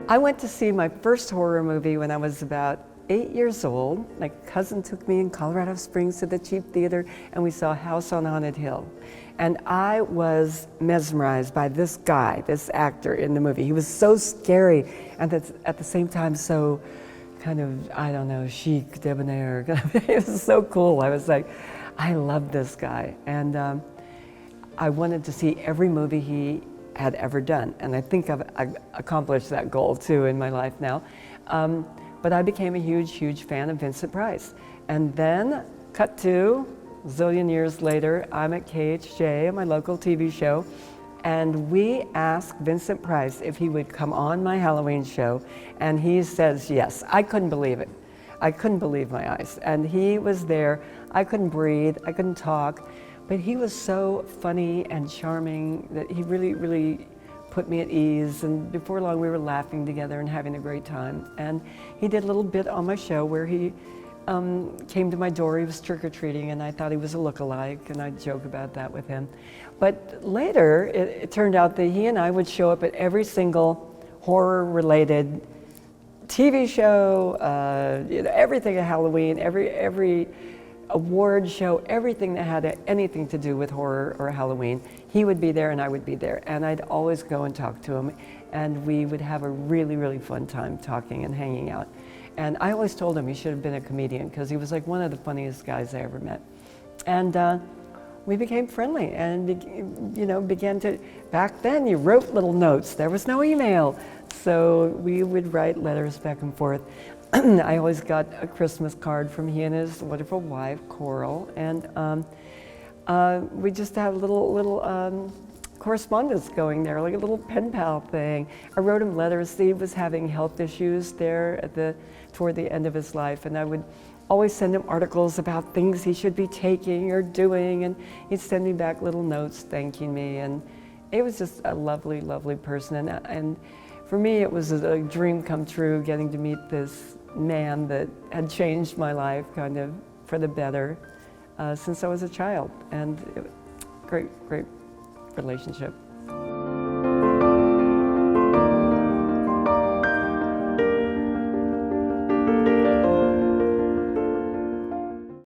I went to see my first horror movie when I was about 8 years old. My cousin took me in Colorado Springs to the Cheap Theater, and we saw House on Haunted Hill. And I was mesmerized by this guy, this actor in the movie. He was so scary, and at the same time so kind of, I don't know, chic, debonair. It was so cool. I was like, I love this guy. And I wanted to see every movie he had ever done. And I think I've accomplished that goal too in my life now. But I became a huge, huge fan of Vincent Price. And then, cut to, a zillion years later, I'm at KHJ, my local TV show, and we asked Vincent Price if he would come on my Halloween show, and he says yes. I couldn't believe it. I couldn't believe my eyes. And he was there. I couldn't breathe. I couldn't talk. But he was so funny and charming that he really, really put me at ease. And before long, we were laughing together and having a great time. And he did a little bit on my show where he came to my door. He was trick-or-treating, and I thought he was a look-alike, and I'd joke about that with him. But later, it turned out that he and I would show up at every single horror-related TV show, everything at Halloween, every award show, everything that had anything to do with horror or Halloween. He would be there and I would be there, and I'd always go and talk to him, and we would have a really, really fun time talking and hanging out. And I always told him he should have been a comedian because he was like one of the funniest guys I ever met. And we became friendly and began to, back then you wrote little notes, there was no email. So we would write letters back and forth. I always got a Christmas card from he and his wonderful wife, Coral, and we just had a little correspondence going there, like a little pen pal thing. I wrote him letters. He was having health issues there toward the end of his life, and I would always send him articles about things he should be taking or doing, and he'd send me back little notes thanking me, and it was just a lovely, lovely person. And for me, it was a dream come true getting to meet this man that had changed my life kind of for the better since I was a child. And great, great relationship.